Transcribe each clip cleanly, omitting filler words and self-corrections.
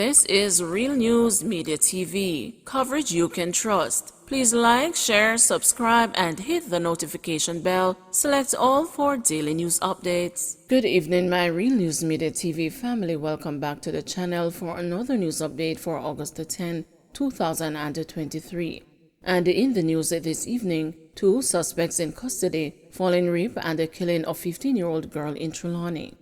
This is Real News Media TV, coverage you can trust. Please like, share, subscribe, and hit the notification bell. Select all for daily news updates. Good evening, my Real News Media TV family. Welcome back to the channel for another news update for August 10, 2023. And in the news this evening, 2 suspects in custody following rape and the killing of 15-year-old girl in Trelawny.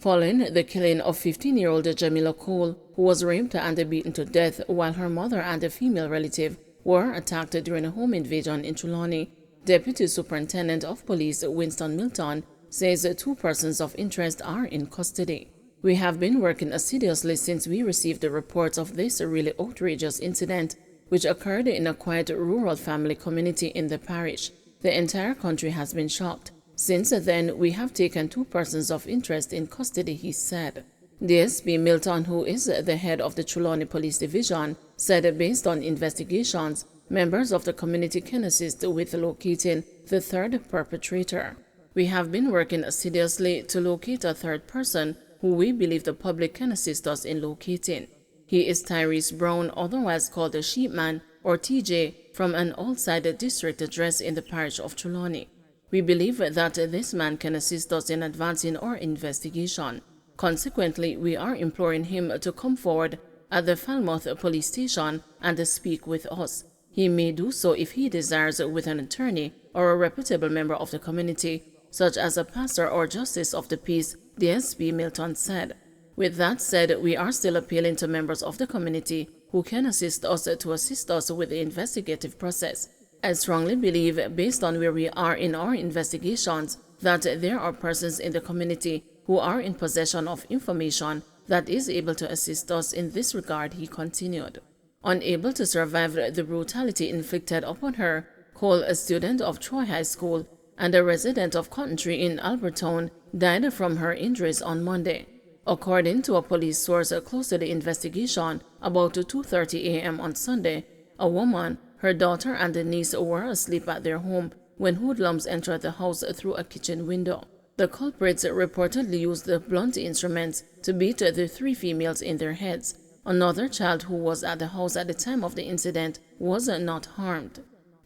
Following the killing of 15-year-old Jamila Cole, who was raped and beaten to death while her mother and a female relative were attacked during a home invasion in Trelawny, Deputy Superintendent of Police Winston Milton says 2 persons of interest are in custody. We have been working assiduously since we received the reports of this really outrageous incident, which occurred in a quiet rural family community in the parish. The entire country has been shocked. Since then, we have taken 2 persons of interest in custody, he said. DSP Milton, who is the head of the Trelawny Police Division, said based on investigations, members of the community can assist with locating the 3rd perpetrator. We have been working assiduously to locate a 3rd person who we believe the public can assist us in locating. He is Tyrese Brown, otherwise called the Sheepman, or TJ, from an outside district address in the parish of Trelawny. We believe that this man can assist us in advancing our investigation. Consequently, we are imploring him to come forward at the Falmouth Police Station and speak with us. He may do so if he desires with an attorney or a reputable member of the community, such as a pastor or justice of the peace, DSP Milton said. With that said, we are still appealing to members of the community who can assist us to assist us with the investigative process. I strongly believe, based on where we are in our investigations, that there are persons in the community who are in possession of information that is able to assist us in this regard, he continued. Unable to survive the brutality inflicted upon her, Cole, a student of Troy High School and a resident of Cotton Tree in Albertown, died from her injuries on Monday. According to a police source close to the investigation, about 2:30 a.m. on Sunday, a woman, her daughter and a niece were asleep at their home when hoodlums entered the house through a kitchen window. The culprits reportedly used the blunt instruments to beat the 3 females in their heads. Another child who was at the house at the time of the incident was not harmed.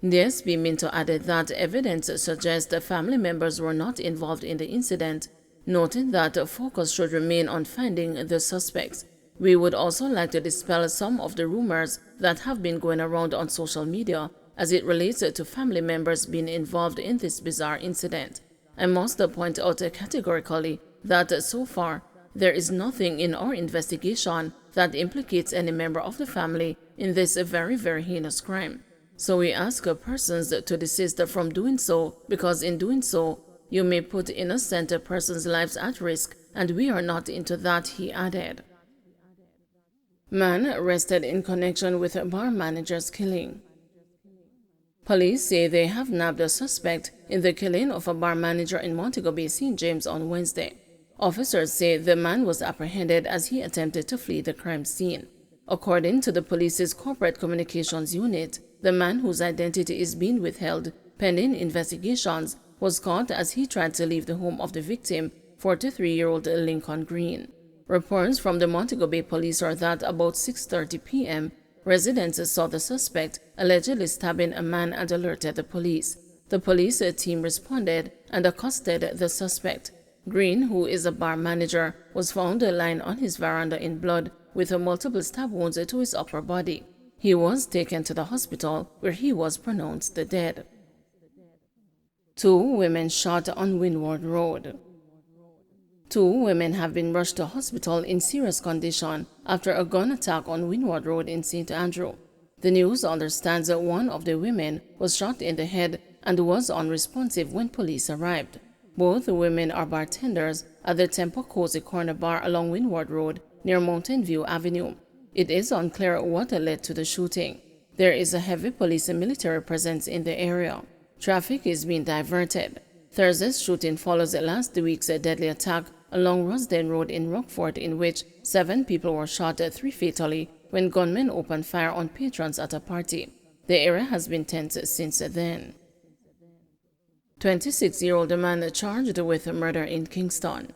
DSP Minto added that evidence suggests the family members were not involved in the incident, noting that focus should remain on finding the suspects. We would also like to dispel some of the rumors that have been going around on social media as it relates to family members being involved in this bizarre incident. I must point out categorically that so far, there is nothing in our investigation that implicates any member of the family in this very, very heinous crime. So we ask persons to desist from doing so, because in doing so, you may put innocent persons' lives at risk, and we are not into that, he added. Man arrested in connection with a bar manager's killing. Police say they have nabbed a suspect in the killing of a bar manager in Montego Bay, St. James on Wednesday. Officers say the man was apprehended as he attempted to flee the crime scene. According to the police's corporate communications unit, the man, whose identity is being withheld pending investigations, was caught as he tried to leave the home of the victim, 43-year-old Lincoln Green. Reports from the Montego Bay police are that about 6:30 p.m., residents saw the suspect allegedly stabbing a man and alerted the police. The police team responded and accosted the suspect. Green, who is a bar manager, was found lying on his veranda in blood with multiple stab wounds to his upper body. He was taken to the hospital where he was pronounced dead. 2 women shot on Windward Road. 2 women have been rushed to hospital in serious condition after a gun attack on Windward Road in St. Andrew. The news understands that one of the women was shot in the head and was unresponsive when police arrived. Both women are bartenders at the Temple Cozy Corner Bar along Windward Road near Mountain View Avenue. It is unclear what led to the shooting. There is a heavy police and military presence in the area. Traffic is being diverted. Thursday's shooting follows last week's deadly attack along Rosden Road in Rockford, in which 7 people were shot, 3 fatally, when gunmen opened fire on patrons at a party. The area has been tense since then. 26-year-old man charged with murder in Kingston.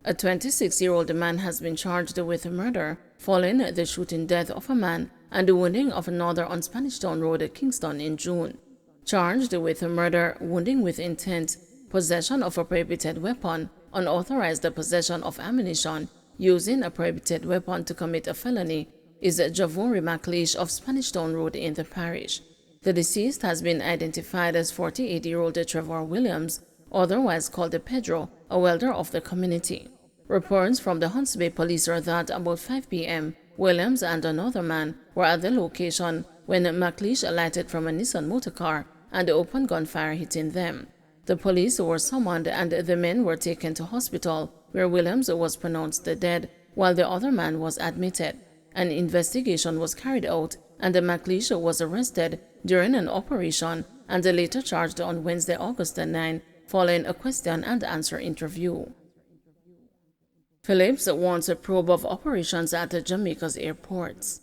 A 26-year-old man has been charged with murder following the shooting death of a man and the wounding of another on Spanish Town Road, Kingston in June. Charged with murder, wounding with intent, possession of a prohibited weapon, unauthorized possession of ammunition, using a prohibited weapon to commit a felony, is Javori McLeish of Spanish Town Road in the parish. The deceased has been identified as 48-year-old Trevor Williams, otherwise called Pedro, a welder of the community. Reports from the Hunts Bay police are that about 5 p.m., Williams and another man were at the location when McLeish alighted from a Nissan motorcar and opened gunfire hitting them. The police were summoned and the men were taken to hospital, where Williams was pronounced dead while the other man was admitted. An investigation was carried out and McLeish was arrested during an operation and later charged on Wednesday, August 9, following a question and answer interview. Phillips wants a probe of operations at Jamaica's airports.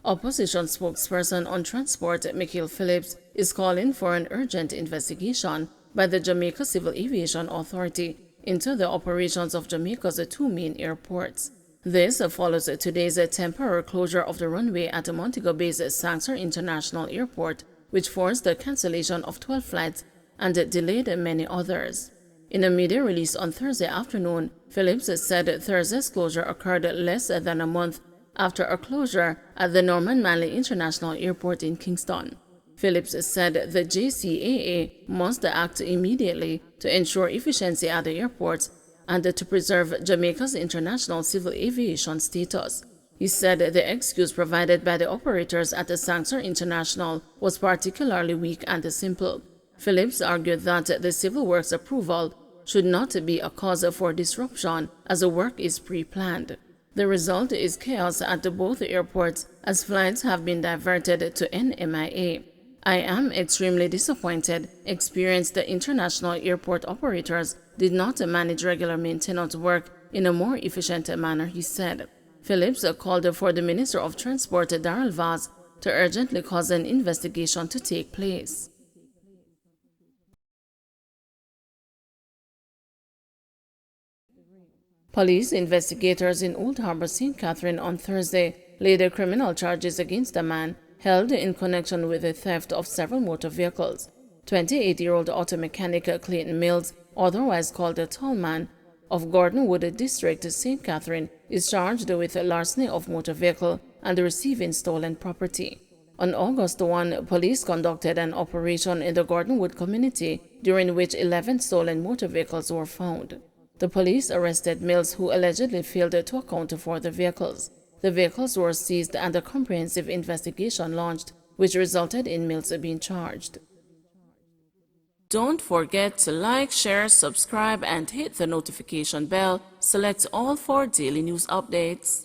Opposition spokesperson on transport Michael Phillips is calling for an urgent investigation by the Jamaica Civil Aviation Authority into the operations of Jamaica's two main airports. This follows today's temporary closure of the runway at Montego Bay's Kingston International Airport, which forced the cancellation of 12 flights and delayed many others. In a media release on Thursday afternoon, Phillips said Thursday's closure occurred less than a month after a closure at the Norman Manley International Airport in Kingston. Phillips said the JCAA must act immediately to ensure efficiency at the airports and to preserve Jamaica's international civil aviation status. He said the excuse provided by the operators at the Kingston International was particularly weak and simple. Phillips argued that the civil works approval should not be a cause for disruption as the work is pre-planned. The result is chaos at both airports as flights have been diverted to NMIA. I am extremely disappointed, experienced the international airport operators did not manage regular maintenance work in a more efficient manner, he said. Phillips called for the Minister of Transport, Darrell Vaz, to urgently cause an investigation to take place. Police investigators in Old Harbour, St. Catherine on Thursday laid criminal charges against a man held in connection with the theft of several motor vehicles. 28-year-old auto mechanic Clayton Mills, otherwise called a Tall Man, of Gordonwood District, St. Catherine, is charged with larceny of motor vehicle and receiving stolen property. On August 1, police conducted an operation in the Gordonwood community during which 11 stolen motor vehicles were found. The police arrested Mills, who allegedly failed to account for the vehicles. The vehicles were seized and a comprehensive investigation launched, which resulted in Mills being charged. Don't forget to like, share, subscribe, and hit the notification bell. Select all for daily news updates.